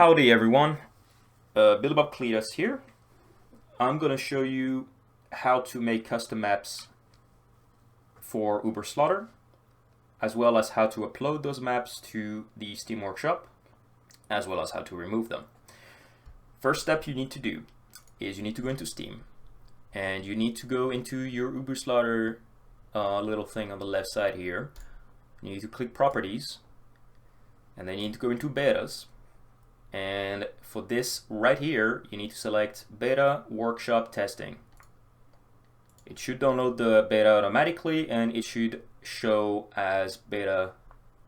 Howdy everyone, Bill Bob Cletus here. I'm going to show you how to make custom maps for UBERSLAUGHTER, as well as how to upload those maps to the Steam Workshop, as well as how to remove them. First step you need to do is you need to go into Steam, and you need to go into your UBERSLAUGHTER little thing on the left side here. You need to click Properties, and then you need to go into Betas. And for this right here, you need to select Beta Workshop Testing. It should download the beta automatically, and it should show as beta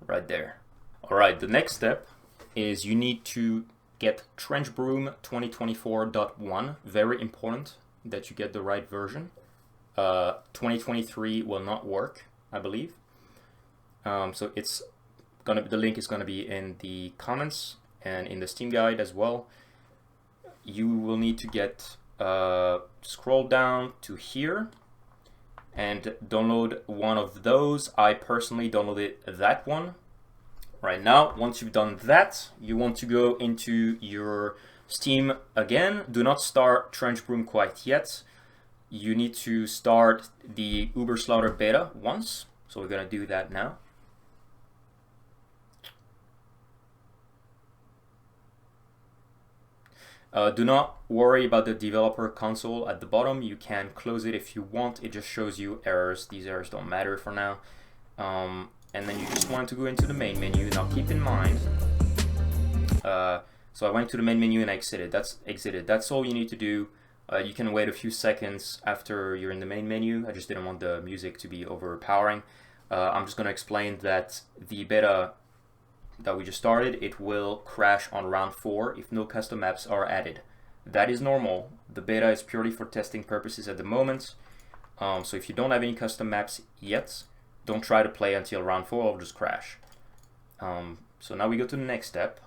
right there. All right, the next step is you need to get TrenchBroom 2024.1. Very important that you get the right version. 2023 will not work, I believe. So it's gonna the link is gonna be in the comments and in the Steam guide as well. You will need to get scroll down to here and download one of those. I personally downloaded that one right now. Once you've done that, you want to go into your Steam again. Do not start TrenchBroom quite yet. You need to start the UBERSLAUGHTER beta once. So we're gonna do that now. Do not worry about the developer console at the bottom. You can close it if you want. It just shows you errors. These errors don't matter for now. And then you just want to go into the main menu. Now keep in mind, so I went to the main menu and I exited. That's all you need to do. You can wait a few seconds after you're in the main menu. I just didn't want the music to be overpowering. I'm just going to explain that the beta that we just started, it will crash on round 4 if no custom maps are added. That is normal. The beta is purely for testing purposes at the moment. So if you don't have any custom maps yet, don't try to play until round 4, it'll just crash. So now we go to the next step.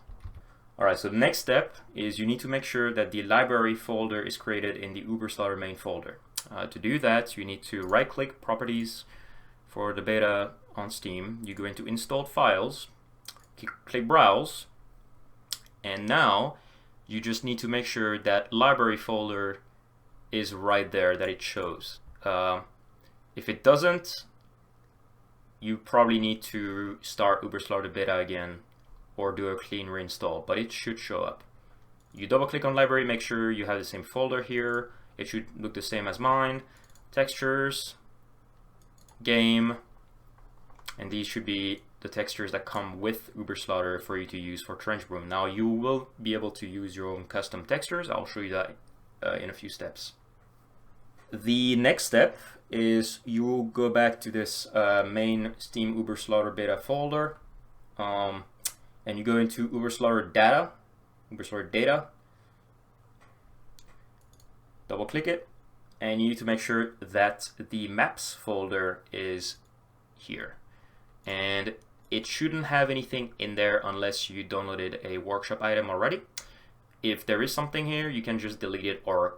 Alright, so the next step is you need to make sure that the library folder is created in the UBERSLAUGHTER main folder. To do that, you need to right click Properties for the beta on Steam. You go into Installed Files, click Browse, and now you just need to make sure that library folder is right there, that it shows. If it doesn't, you probably need to start UBERSLAUGHTER beta again or do a clean reinstall, but it should show up. You double click on library, make sure you have the same folder here. It should look the same as mine. Textures, game, and these should be the textures that come with UBERSLAUGHTER for you to use for TrenchBroom. Now you will be able to use your own custom textures. I'll show you that in a few steps. The next step is you will go back to this main Steam UBERSLAUGHTER beta folder, and you go into UBERSLAUGHTER data, double click it, and you need to make sure that the maps folder is here. And it shouldn't have anything in there unless you downloaded a workshop item already. If there is something here, you can just delete it or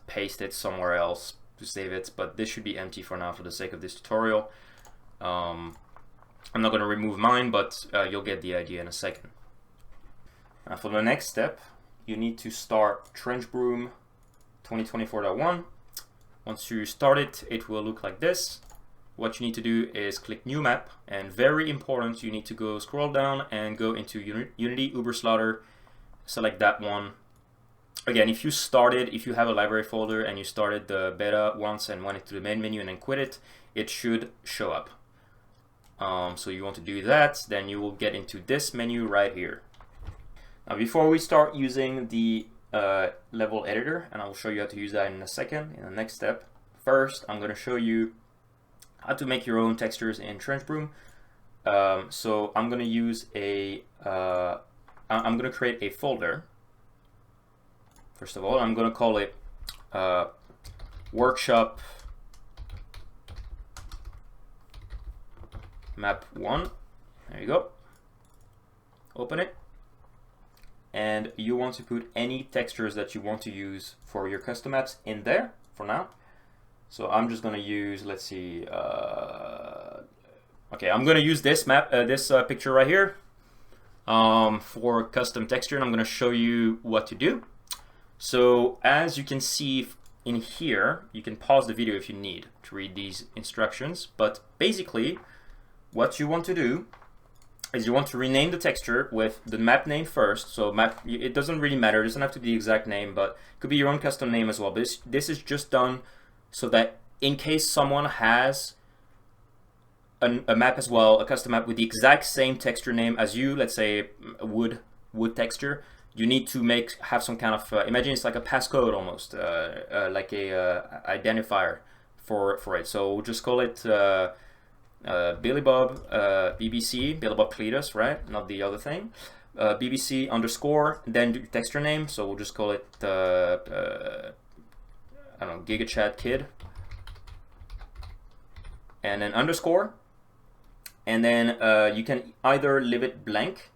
paste it somewhere else to save it, but this should be empty for now for the sake of this tutorial. I'm not going to remove mine, but you'll get the idea in a second. Now for the next step, you need to start TrenchBroom 2024.1. Once you start it, it will look like this. What you need to do is click New Map, and very important, you need to go scroll down and go into Unity UBERSLAUGHTER, select that one. Again, if you have a library folder and you started the beta once and went into the main menu and then quit it, it should show up. So you want to do that, then you will get into this menu right here. Now before we start using the level editor, and I will show you how to use that in a second, in the next step, first I'm going to show you how to make your own textures in TrenchBroom. So I'm going to use I'm going to create a folder. First of all, I'm going to call it Workshop Map 1. There you go. Open it. And you want to put any textures that you want to use for your custom maps in there for now. So I'm just going to use, let's see, okay, I'm going to use this map, this picture right here. for custom texture, and I'm going to show you what to do. So as you can see in here, you can pause the video if you need to read these instructions, but basically what you want to do is you want to rename the texture with the map name first. So map, it doesn't really matter, it doesn't have to be the exact name, but it could be your own custom name as well. But this is just done so that in case someone has a map as well, a custom map with the exact same texture name as you, let's say wood texture, you need to have some kind of imagine it's like a passcode almost, like a identifier for it. So we'll just call it Billy Bob BBC, Billy Bob Cletus, right? Not the other thing. BBC underscore, then the texture name. So we'll just call it I don't know, GigaChat Kid, and then underscore, and then you can either leave it blank.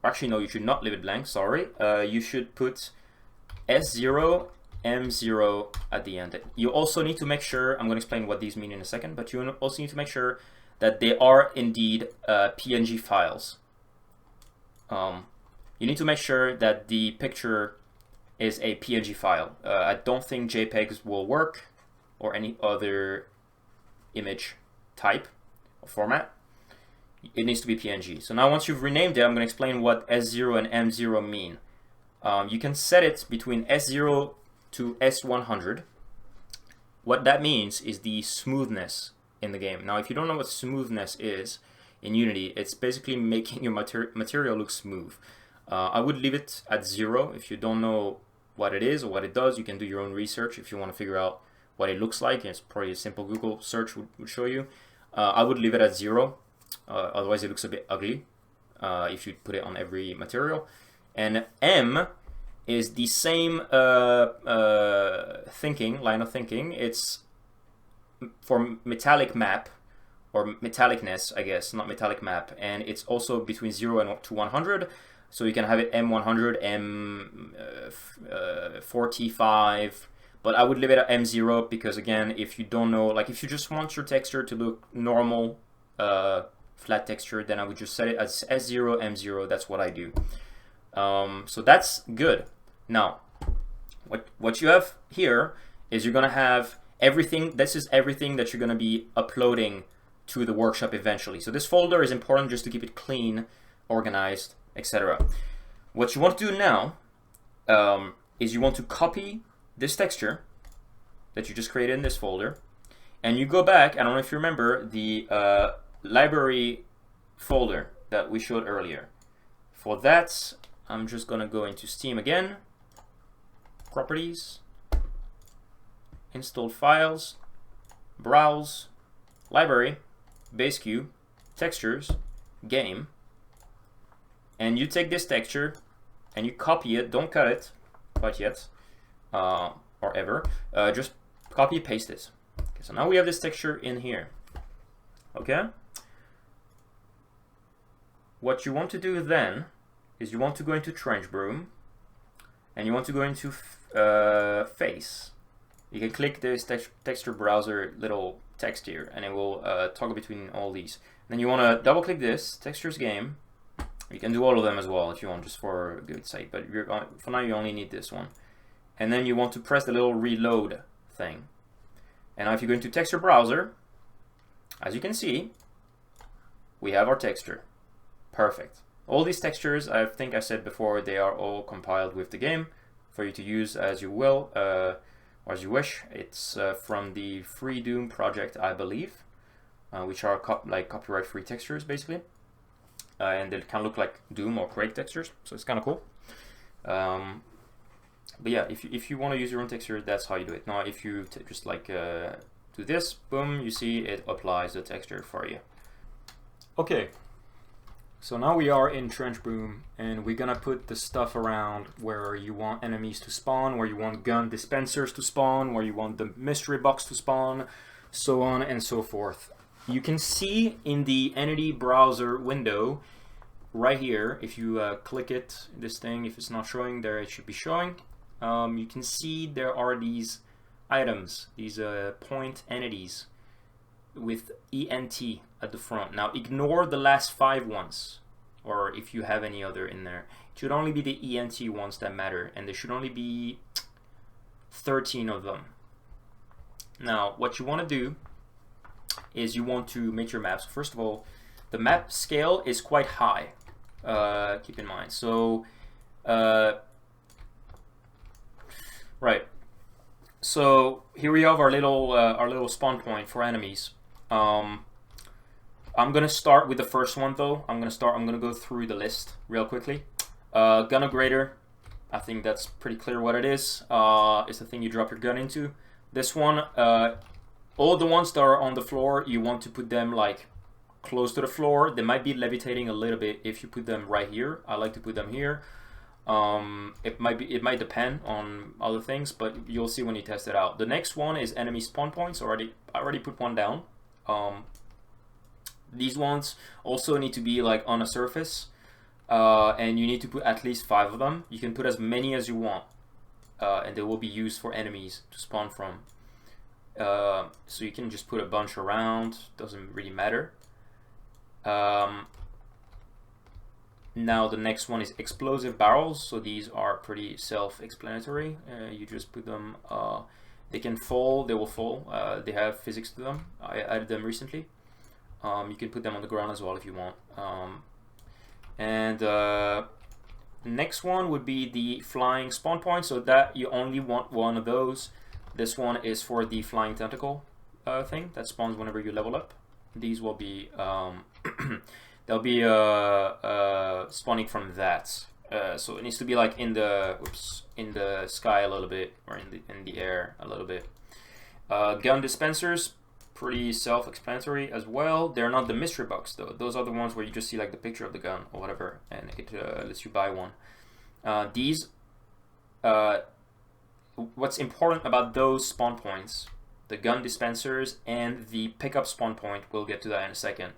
Actually, no, you should not leave it blank, sorry. You should put S0, M0 at the end. You also need to make sure, I'm going to explain what these mean in a second, but you also need to make sure that they are indeed PNG files. You need to make sure that the picture is a PNG file. I don't think JPEGs will work, or any other image type or format. It needs to be PNG. So now once you've renamed it, I'm going to explain what S0 and M0 mean. You can set it between S0 to S100. What that means is the smoothness in the game. Now, if you don't know what smoothness is in Unity, it's basically making your material look smooth. I would leave it at 0. If you don't know what it is or what it does, you can do your own research if you want to figure out what it looks like. It's probably a simple Google search would show you. I would leave it at 0. Otherwise it looks a bit ugly if you put it on every material. And M is the same line of thinking. It's for metallic map, or metallicness, I guess, not metallic map. And it's also between 0 and to 100. So you can have it M100, M45, but I would leave it at M0 because, again, if you don't know, like if you just want your texture to look normal, flat texture, then I would just set it as S0, M0. That's what I do. So that's good. Now, what you have here is you're gonna have everything. This is everything that you're gonna be uploading to the workshop eventually. So this folder is important just to keep it clean, organized, etc. What you want to do now is you want to copy this texture that you just created in this folder, and you go back. I don't know if you remember the library folder that we showed earlier. For that, I'm just gonna go into Steam again, properties, installed files, browse, library, base cube, textures, game, and you take this texture and you copy it. Don't cut it quite yet, or ever. Just copy paste it. Okay, so now we have this texture in here. Okay. What you want to do then is you want to go into TrenchBroom, and you want to go into face. You can click this texture browser little text here, and it will toggle between all these. Then you want to double click this textures game. You can do all of them as well if you want, just for a good sake, but for now you only need this one. And then you want to press the little reload thing. And now if you go into texture browser, as you can see, we have our texture. Perfect. All these textures, I think I said before, they are all compiled with the game for you to use as you will, or as you wish. It's from the Free Doom project, I believe, which are like copyright-free textures, basically. And they kind of look like Doom or Quake textures, so it's kind of cool. But yeah, if you want to use your own texture, that's how you do it. Now, if you just like do this, boom, you see it applies the texture for you. Okay. So now we are in TrenchBroom, and we're gonna put the stuff around where you want enemies to spawn, where you want gun dispensers to spawn, where you want the mystery box to spawn, so on and so forth. You can see in the entity browser window right here, if you click it, this thing, if it's not showing there, it should be showing. You can see there are these items, these point entities, with ENT at the front. Now ignore the last 5 ones, or if you have any other in there. It should only be the ENT ones that matter, and there should only be 13 of them. Now what you want to do is you want to make your maps. First of all, the map scale is quite high, keep in mind. So right, so here we have our little spawn point for enemies. I'm gonna start with the first one though. I'm gonna go through the list real quickly. Gun upgrader, I think that's pretty clear what it is. It's the thing you drop your gun into. This one, all the ones that are on the floor, you want to put them like close to the floor. They might be levitating a little bit if you put them right here. I like to put them here. It might depend on other things, but you'll see when you test it out. The next one is enemy spawn points. I already put one down. These ones also need to be like on a surface, and you need to put at least 5 of them. You can put as many as you want, and they will be used for enemies to spawn from. So you can just put a bunch around, doesn't really matter. Now the next one is explosive barrels. So these are pretty self-explanatory. You just put them, they can fall, they will fall. They have physics to them. I added them recently. You can put them on the ground as well if you want. Next one would be the flying spawn point, so that you only want one of those. This one is for the flying tentacle thing that spawns whenever you level up. These will be they'll be spawning from that. So it needs to be like in the sky a little bit, or in the air a little bit. Gun dispensers, pretty self-explanatory as well. They're not the mystery box though. Those are the ones where you just see like the picture of the gun or whatever, and it lets you buy one. These, what's important about those spawn points, the gun dispensers and the pickup spawn point, we'll get to that in a second.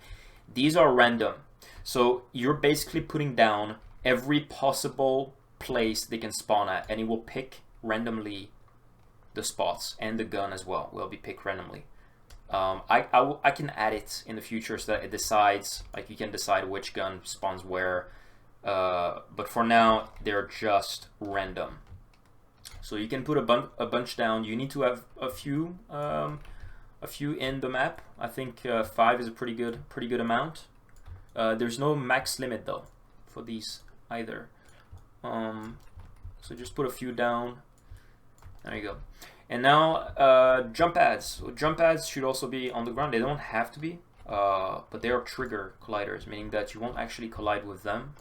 These are random. So you're basically putting down every possible place they can spawn at, and it will pick randomly the spots, and the gun as well will be picked randomly. I can add it in the future so that it decides, like you can decide which gun spawns where, but for now they're just random. So you can put a bunch down. You need to have a few in the map. I think 5 is a pretty good amount. There's no max limit though for these either. So just put a few down. There you go. And now jump pads. So jump pads should also be on the ground. They don't have to be, but they are trigger colliders, meaning that you won't actually collide with them.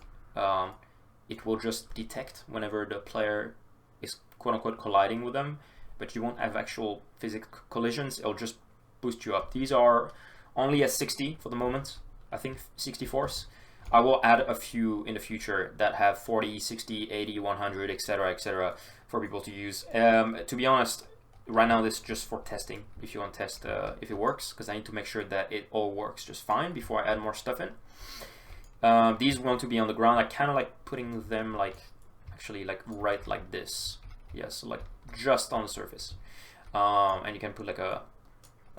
It will just detect whenever the player is quote-unquote colliding with them, but you won't have actual physical collisions. It'll just boost you up. These are only at 60 for the moment. I think 60 force. I will add a few in the future that have 40, 60, 80, 100, etc., for people to use. To be honest, right now this is just for testing. If you want to test if it works, because I need to make sure that it all works just fine before I add more stuff in. These want to be on the ground. I kind of like putting them like actually like right like this. Yes, so like just on the surface. And you can put like a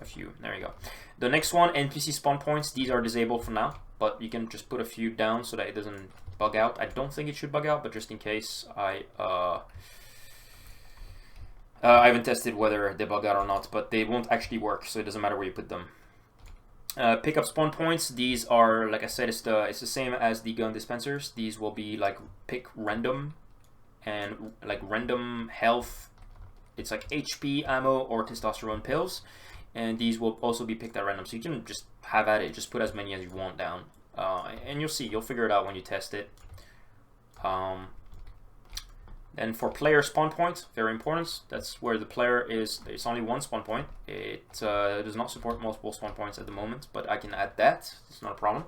few. There you go. The next one, NPC spawn points. These are disabled for now, but you can just put a few down so that it doesn't bug out. I don't think it should bug out, but just in case, I haven't tested whether they bug out or not, but they won't actually work, so it doesn't matter where you put them. Pickup spawn points. These are, like I said, it's the same as the gun dispensers. These will be like pick random, and like random health. It's like HP, ammo, or testosterone pills, and these will also be picked at random. So you can just have at it. Just put as many as you want down, and you'll see. You'll figure it out when you test it. Then for player spawn point, very important. That's where the player is. It's only one spawn point. It does not support multiple spawn points at the moment, but I can add that. It's not a problem.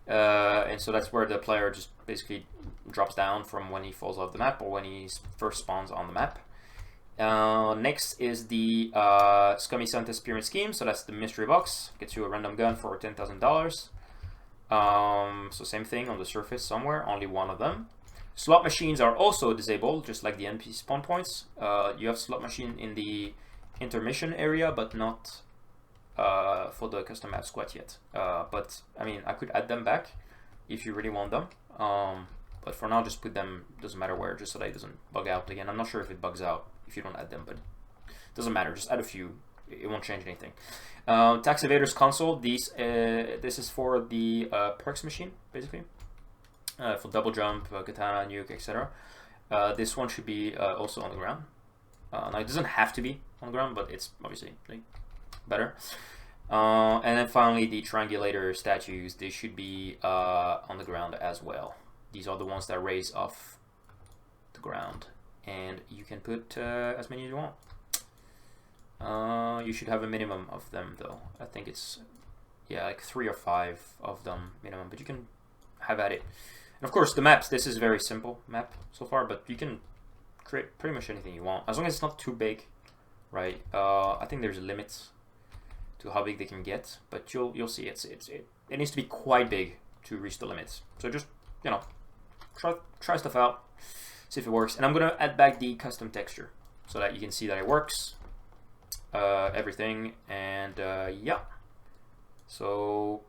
And so that's where the player just basically drops down from when he falls off the map or when he first spawns on the map. Next is the Scummy Scientist Pyramid Scheme. So that's the mystery box. Gets you a random gun for $10,000. So same thing on the surface somewhere. Only one of them. Slot machines are also disabled, just like the NPC spawn points. You have slot machine in the intermission area, but not for the custom maps quite yet. But I mean, I could add them back if you really want them. But for now, just put them, doesn't matter where, just so that it doesn't bug out again. I'm not sure if it bugs out if you don't add them, but it doesn't matter. Just add a few. It won't change anything. Tax Evaders console. This is for the perks machine, basically. For double jump, katana, nuke, etc. This one should be also on the ground. Now it doesn't have to be on the ground, but it's obviously like, better. And then finally, the triangulator statues. They should be on the ground as well. These are the ones that raise off the ground, and you can put as many as you want. You should have a minimum of them, though. I think it's, yeah, like 3 or 5 of them minimum, but you can have at it. And of course, the maps, this is a very simple map so far, but you can create pretty much anything you want, as long as it's not too big, right? I think there's a limit to how big they can get, but you'll see it needs to be quite big to reach the limits. So just, you know, try stuff out, see if it works. And I'm gonna add back the custom texture so that you can see that it works, everything, and yeah. So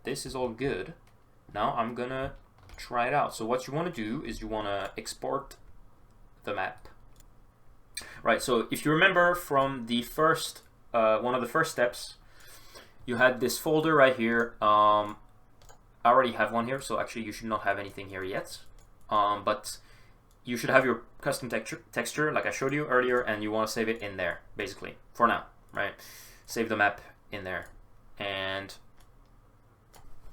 this is all good. Now I'm gonna try it out. So what you want to do is you want to export the map, right? So if you remember from the first one of the first steps, you had this folder right here. I already have one here, so actually you should not have anything here yet, but you should have your custom texture like I showed you earlier, and you want to save it in there basically for now, right? Save the map in there. And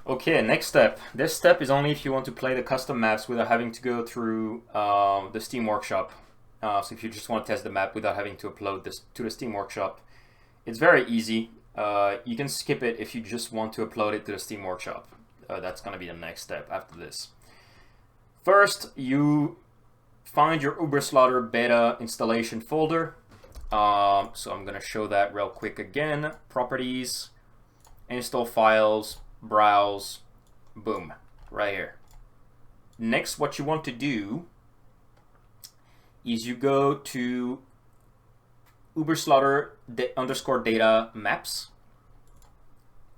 okay, next step. This step is only if you want to play the custom maps without having to go through the Steam Workshop. So if you just want to test the map without having to upload this to the Steam Workshop, it's very easy. You can skip it if you just want to upload it to the Steam Workshop. That's going to be the next step after this. First, you find your UBERSLAUGHTER beta installation folder. So I'm going to show that real quick again. Properties, install files, browse, boom, right here. Next, what you want to do is you go to UBERSLAUGHTER underscore data maps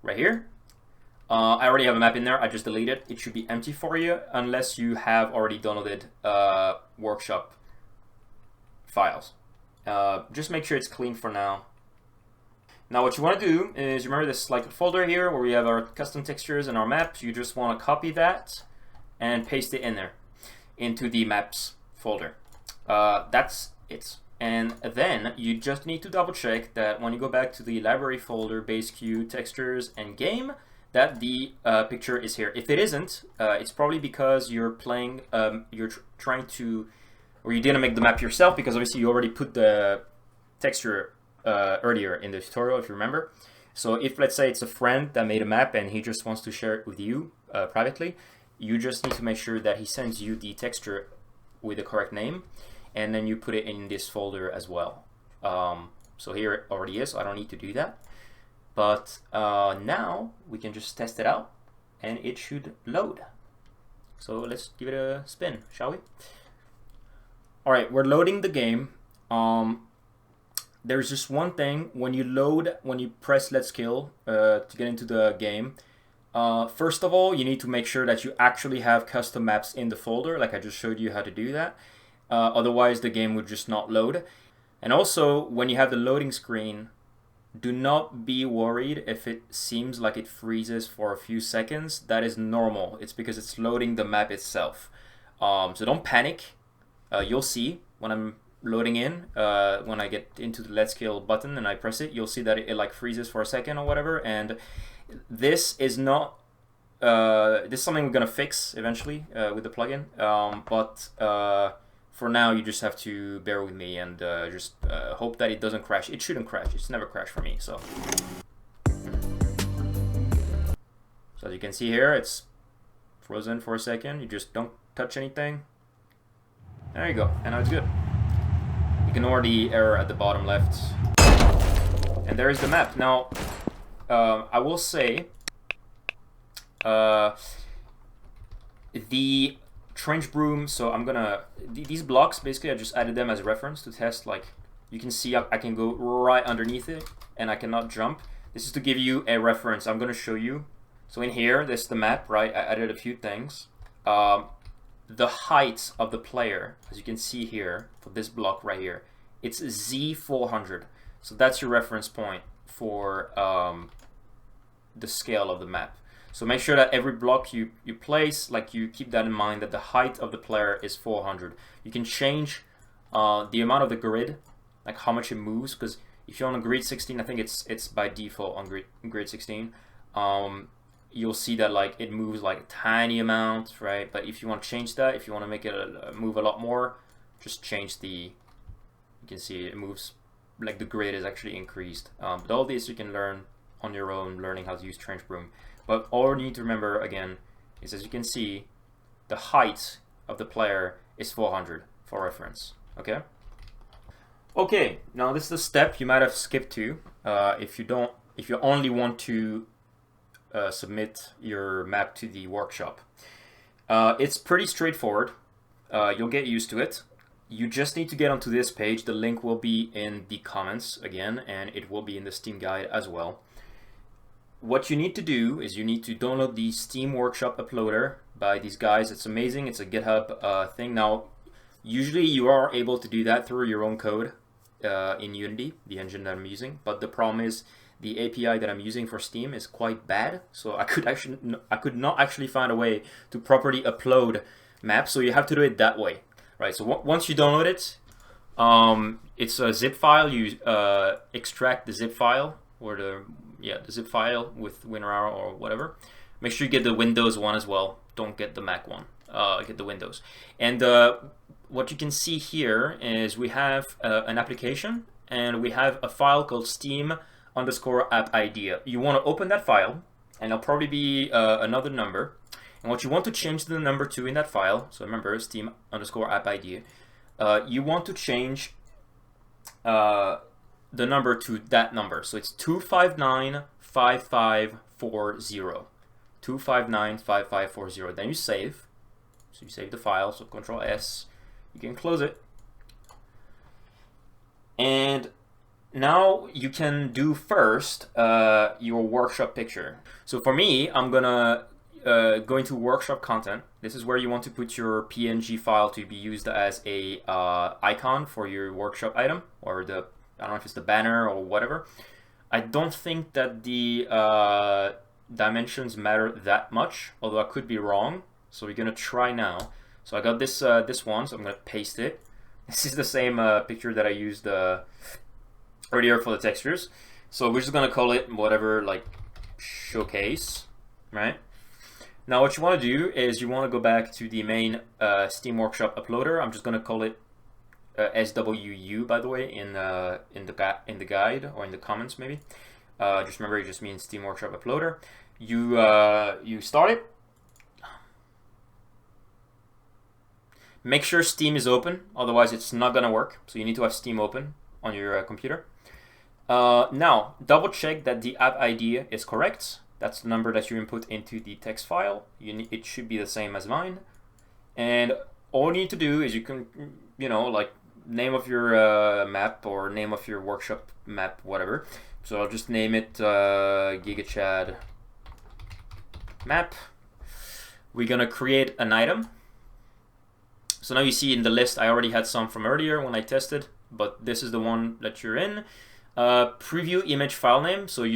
right here. I already have a map in there. I just deleted it. It should be empty for you unless you have already downloaded workshop files. Just make sure it's clean for now. Now what you want to do is, remember this like folder here where we have our custom textures and our maps. You just want to copy that and paste it in there into the maps folder. That's it. And then you just need to double check that when you go back to the library folder, base queue, textures, and game, that the picture is here. If it isn't, it's probably because you're playing, you're trying to, or you didn't make the map yourself, because obviously you already put the texture earlier in the tutorial, if you remember. So if, let's say, it's a friend that made a map and he just wants to share it with you privately, you just need to make sure that he sends you the texture with the correct name, and then you put it in this folder as well. So here it already is, so I don't need to do that. But now we can just test it out and it should load. So let's give it a spin, shall we? All right, we're loading the game. There's just one thing when you load, when you press Let's Kill to get into the game. First of all, you need to make sure that you actually have custom maps in the folder, like I just showed you how to do that. Otherwise, the game would just not load. And also, when you have the loading screen, do not be worried if it seems like it freezes for a few seconds. That is normal. It's because it's loading the map itself. So don't panic. You'll see when I'm loading in, when I get into the Let's Kill button and I press it, you'll see that it like freezes for a second or whatever. And this is not, this is something we're gonna fix eventually with the plugin. But for now, you just have to bear with me and just hope that it doesn't crash. It shouldn't crash. It's never crashed for me. So as you can see here, it's frozen for a second. You just don't touch anything. There you go. And now it's good. Ignore the error at the bottom left. And there is the map. Now, I will say the TrenchBroom, so I'm gonna, these blocks, basically I just added them as a reference to test, like, you can see I can go right underneath it and I cannot jump. This is to give you a reference. I'm going to show you. So in here, this is the map, right? I added a few things. The height of the player, as you can see here, for this block right here, it's Z400. So that's your reference point for the scale of the map. So make sure that every block you place, like you keep that in mind, that the height of the player is 400. You can change the amount of the grid, like how much it moves, because if you're on a grid 16, I think it's by default on grid 16. You'll see that like it moves like a tiny amount, right? But if you want to change that, if you want to make it move a lot more, just change the. You can see it moves like the grid is actually increased. But all this you can learn on your own, learning how to use TrenchBroom. But all you need to remember again is, as you can see, the height of the player is 400 for reference. Okay. Okay. Now this is the step you might have skipped to if you only want to submit your map to the workshop. It's pretty straightforward. You'll get used to it. You just need to get onto this page. The link will be in the comments again, and it will be in the Steam guide as well. What you need to do is you need to download the Steam Workshop Uploader by these guys. It's amazing. It's a GitHub thing. Now, usually you are able to do that through your own code in Unity, the engine that I'm using. But the problem is the API that I'm using for Steam is quite bad. So I could not actually find a way to properly upload maps. So you have to do it that way, right? So once you download it, it's a zip file. You extract the zip file or the zip file with WinRAR or whatever. Make sure you get the Windows one as well. Don't get the Mac one. Get the Windows. And what you can see here is we have an application and we have a file called Steam_app idea. You want to open that file, and it'll probably be another number. And what you want to change the number to in that file, so remember Steam_app idea, you want to change the number to that number. So it's 2595540. 2595540. Then you save. So you save the file. So Control S. You can close it. And now you can do first your workshop picture. So for me, I'm gonna go into workshop content. This is where you want to put your PNG file to be used as a icon for your workshop item, or the, I don't know if it's the banner or whatever. I don't think that the dimensions matter that much, although I could be wrong. So we're gonna try now. So I got this this one, so I'm gonna paste it. This is the same picture that I used earlier for the textures. So we're just gonna call it whatever, like showcase, right? Now what you want to do is you want to go back to the main Steam Workshop Uploader. I'm just gonna call it SWU, by the way, in the guide or in the comments maybe. Just remember, it just means Steam Workshop Uploader. You start it. Make sure Steam is open, otherwise it's not gonna work. So you need to have Steam open on your computer. Now double check that the app ID is correct. That's the number that you input into the text file. It should be the same as mine. And all you need to do is you can, like name of your map or name of your workshop map, whatever. So I'll just name it GigaChad map. We're gonna create an item. So now you see in the list, I already had some from earlier when I tested, but this is the one that you're in. Preview image file name. So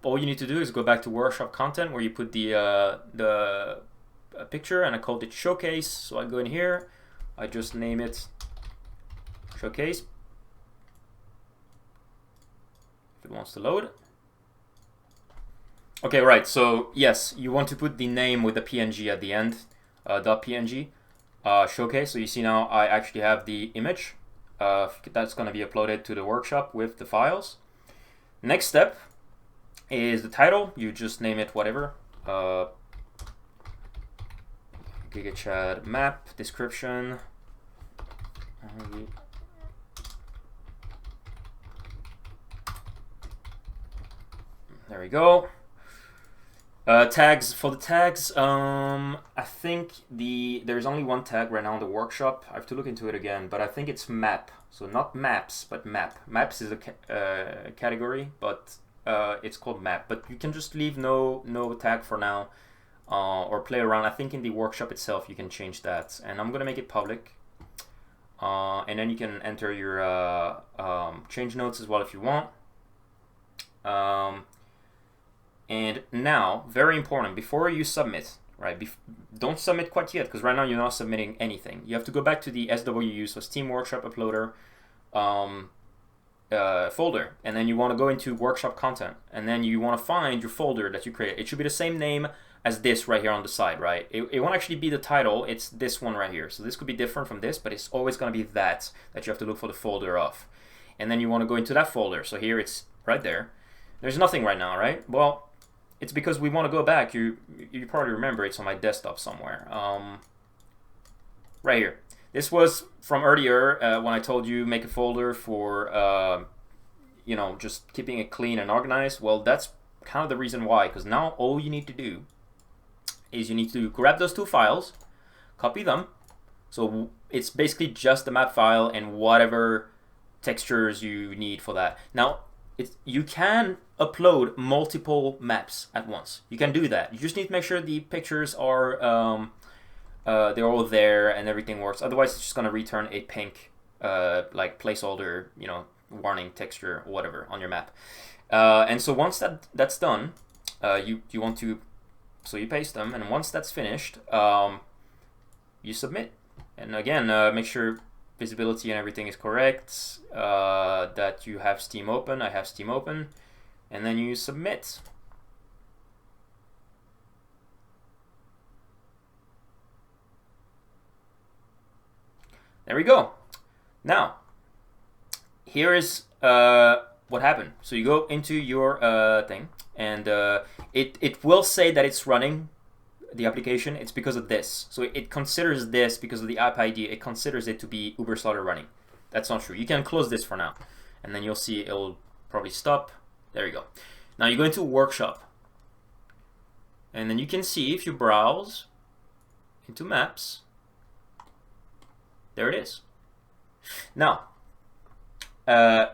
all you need to do is go back to workshop content where you put the picture, and I called it showcase. So I go in here, I just name it showcase. If it wants to load. Okay, right. So yes, you want to put the name with the PNG at the end, .png. Showcase. So you see now I actually have the image that's going to be uploaded to the workshop with the files. Next step is the title. You just name it whatever. GigaChad map description. There we go. Tags. For the tags, I think there's only one tag right now in the workshop. I have to look into it again, but I think it's map. So not maps, but map. Maps is a category, but it's called map, but you can just leave no tag for now, or play around. I think in the workshop itself you can change that, and I'm gonna make it public. And then you can enter your change notes as well if you want. And now, very important, before you submit, right? Don't submit quite yet, because right now you're not submitting anything. You have to go back to the SWU, so Steam Workshop Uploader folder, and then you want to go into Workshop Content, and then you want to find your folder that you created. It should be the same name as this right here on the side, right? It won't actually be the title, it's this one right here. So this could be different from this, but it's always going to be that you have to look for the folder of. And then you want to go into that folder. So here it's right there. There's nothing right now, right? Well, it's because we want to go back. You probably remember it's on my desktop somewhere. Right here. This was from earlier when I told you make a folder for you know, just keeping it clean and organized. Well, that's kind of the reason why, because now all you need to do is you need to grab those two files, copy them. So it's basically just the map file and whatever textures you need for that. Now, you can upload multiple maps at once. You can do that. You just need to make sure the pictures are they're all there and everything works. Otherwise, it's just going to return a pink like placeholder, you know, warning texture or whatever on your map. And so once that's done, you want to, so you paste them, and once that's finished, you submit. And again, make sure visibility and everything is correct, that you have Steam open. I have Steam open, and then you submit. There we go. Now, here is what happened. So you go into your thing, and it will say that it's running the application. It's because of this. So it considers this because of the app ID. It considers it to be UBERSLAUGHTER running. That's not true. You can close this for now, and then you'll see it'll probably stop. There you go. Now you go into Workshop, and then you can see if you browse into Maps, there it is. Now, the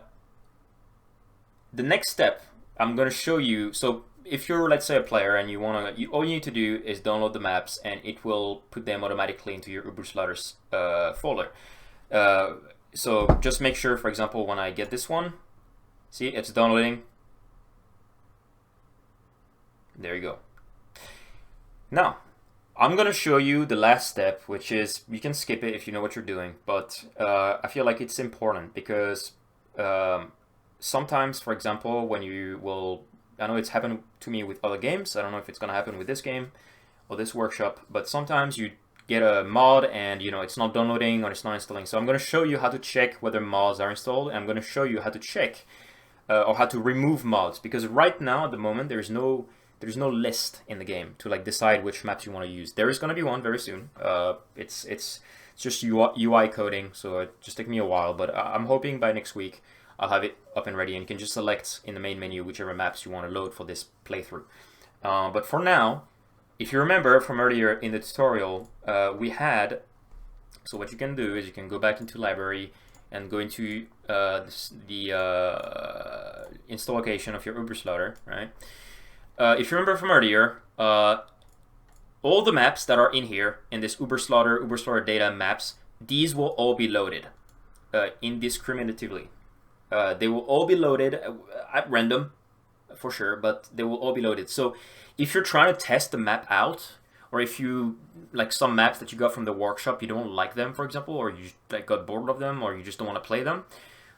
next step I'm going to show you. So if you're, let's say, a player and you want to, all you need to do is download the maps, and it will put them automatically into your UBERSLAUGHTER folder. So just make sure, for example, when I get this one, see, it's downloading. There you go. Now, I'm going to show you the last step, which is, you can skip it if you know what you're doing, but I feel like it's important because sometimes, for example, when you will, I know it's happened to me with other games, I don't know if it's going to happen with this game or this workshop, but sometimes you get a mod and, you know, it's not downloading or it's not installing. So I'm going to show you how to check whether mods are installed, and I'm going to show you how to check or how to remove mods, because right now at the moment there's no list in the game to like decide which maps you want to use. There is going to be one very soon. It's just UI coding, so it just take me a while, but I'm hoping by next week I'll have it up and ready, and you can just select in the main menu whichever maps you want to load for this playthrough. But for now, if you remember from earlier in the tutorial, we had, so what you can do is you can go back into library and go into the install location of your UBERSLAUGHTER, right? If you remember from earlier, all the maps that are in here, in this UBERSLAUGHTER data maps, these will all be loaded indiscriminatively. They will all be loaded at random, for sure, but they will all be loaded. So if you're trying to test the map out, or if you, like some maps that you got from the workshop, you don't like them, for example, or you like got bored of them, or you just don't want to play them,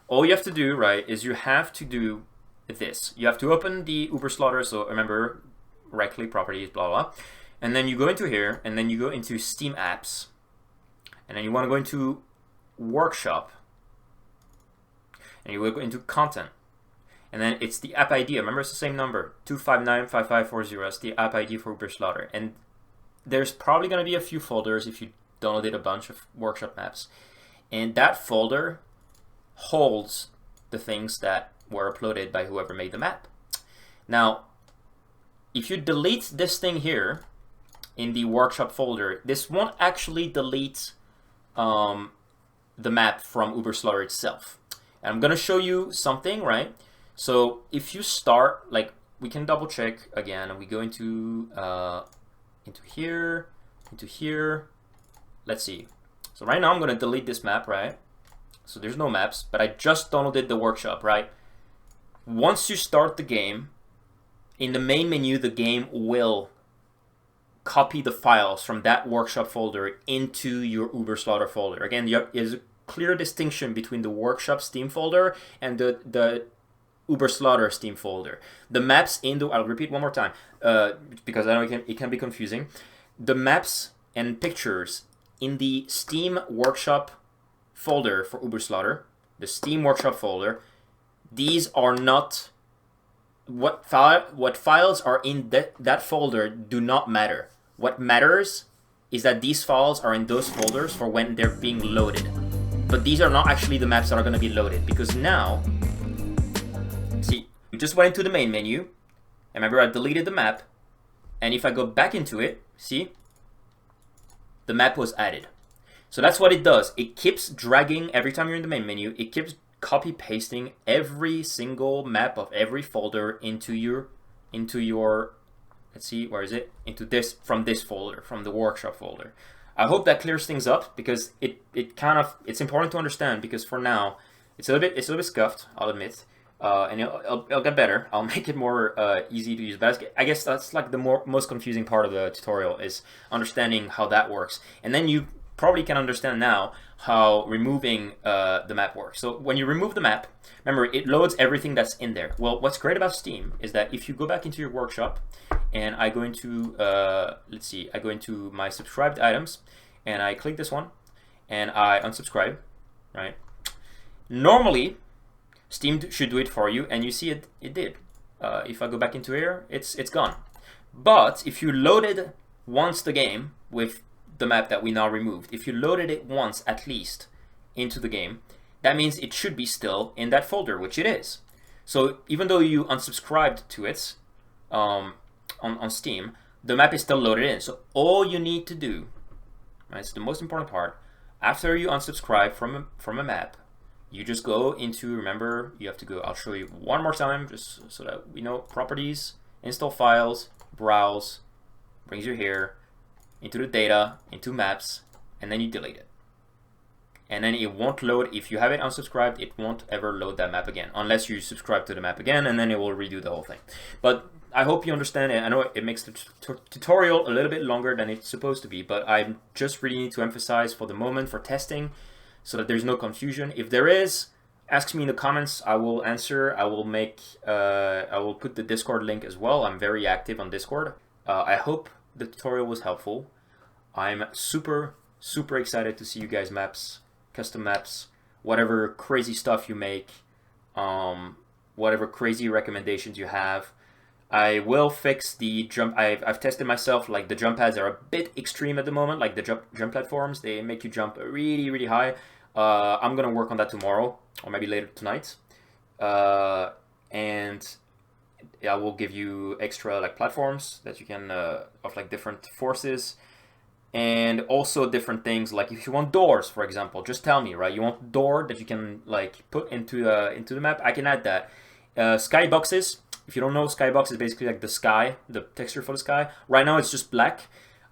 all you have to do, right, is you have to do this. You have to open the UBERSLAUGHTER, so remember, right-click properties, blah, blah, and then you go into here, and then you go into Steam Apps, and then you want to go into Workshop, and you will go into Content, and then it's the app ID. Remember, it's the same number, 2595540. It's the app ID for UBERSLAUGHTER, and there's probably going to be a few folders if you downloaded a bunch of workshop maps, and that folder holds the things that were uploaded by whoever made the map. Now, if you delete this thing here in the workshop folder, this won't actually delete the map from UBERSLAUGHTER itself. And I'm going to show you something, right? So if you start, like, we can double check again, and we go into here, into here. Let's see. So right now I'm gonna delete this map, right? So there's no maps, but I just downloaded the workshop, right? Once you start the game, in the main menu, the game will copy the files from that workshop folder into your UBERSLAUGHTER folder. Again, there's a clear distinction between the workshop Steam folder and the UBERSLAUGHTER Steam folder. The maps in the, I'll repeat one more time, because I know it can be confusing. The maps and pictures in the Steam workshop folder for UBERSLAUGHTER, the Steam workshop folder, these are not, what files are in that folder do not matter. What matters is that these files are in those folders for when they're being loaded. But these are not actually the maps that are going to be loaded, because now, see, we just went into the main menu, and remember I deleted the map, and if I go back into it, see, the map was added. So that's what it does. It keeps dragging every time you're in the main menu. It keeps copy pasting every single map of every folder into your let's see, where is it? Into this, from this folder, from the workshop folder. I hope that clears things up, because it's important to understand, because for now it's a little bit scuffed, I'll admit. And it'll get better. I'll make it more easy to use. But I guess that's like the most confusing part of the tutorial, is understanding how that works. And then you probably can understand now how removing the map works. So when you remove the map, remember, it loads everything that's in there. Well, what's great about Steam is that if you go back into your workshop, and I go into, let's see, I go into my subscribed items, and I click this one, and I unsubscribe, right? Normally, Steam should do it for you, and you see it did. If I go back into here, it's gone. But if you loaded once the game with the map that we now removed, if you loaded it once at least into the game, that means it should be still in that folder, which it is. So even though you unsubscribed to it on Steam, the map is still loaded in. So all you need to do, right, it's the most important part, after you unsubscribe from a map, you just go into, remember, you have to go, I'll show you one more time just so that we know, properties, install files, browse, brings you here, into the data, into maps, and then you delete it. And then it won't load, if you have it unsubscribed, it won't ever load that map again, unless you subscribe to the map again, and then it will redo the whole thing. But I hope you understand it. I know it makes the tutorial a little bit longer than it's supposed to be, but I just really need to emphasize for the moment, for testing, so that there's no confusion. If there is, ask me in the comments. I will answer. I will put the Discord link as well. I'm very active on Discord. I hope the tutorial was helpful. I'm super excited to see you guys' maps, custom maps, whatever crazy stuff you make, whatever crazy recommendations you have. I will fix the jump. I've tested myself, like the jump pads are a bit extreme at the moment, like the jump platforms, they make you jump really high. I'm gonna work on that tomorrow, or maybe later tonight. And I will give you extra like platforms that you can of like different forces, and also different things, like if you want doors, for example, just tell me, right? You want a door that you can like put into the map, I can add that. Skyboxes, if you don't know, skybox is basically like the sky, the texture for the sky. Right now it's just black.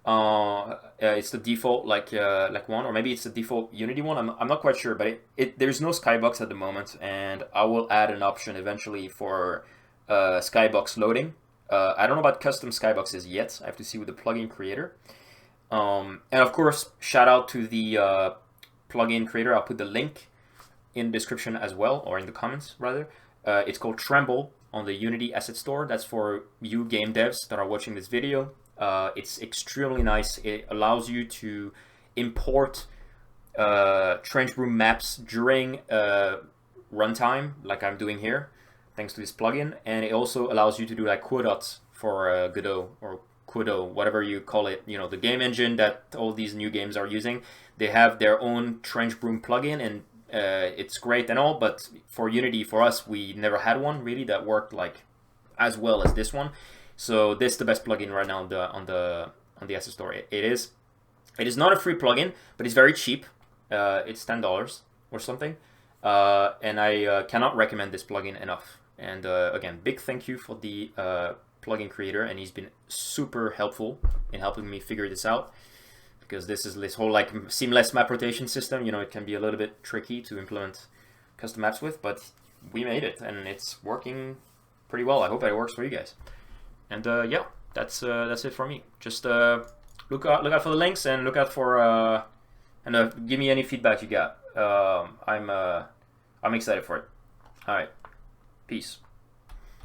It's the default like one, or maybe it's the default Unity one. I'm not quite sure, but there's no skybox at the moment, and I will add an option eventually for skybox loading. I don't know about custom skyboxes yet. I have to see with the plugin creator. And of course, shout out to the plugin creator. I'll put the link in the description as well, or in the comments rather. It's called Tremble on the Unity Asset Store. That's for you game devs that are watching this video. It's extremely nice. It allows you to import TrenchBroom maps during runtime, like I'm doing here, thanks to this plugin. And it also allows you to do like quodots for Godot, or Quodo, whatever you call it. You know, the game engine that all these new games are using. They have their own TrenchBroom plugin, and it's great and all, but for Unity, for us, we never had one really that worked like as well as this one. So this is the best plugin right now on the Asset Store. It is not a free plugin, but it's very cheap. It's $10 or something, and I cannot recommend this plugin enough. And again, big thank you for the plugin creator, and he's been super helpful in helping me figure this out, because this whole like seamless map rotation system, you know, it can be a little bit tricky to implement custom maps with, but we made it and it's working pretty well. I hope it works for you guys. And yeah, that's it for me. Just look out for the links, and look out for and give me any feedback you got. I'm excited for it. All right, peace.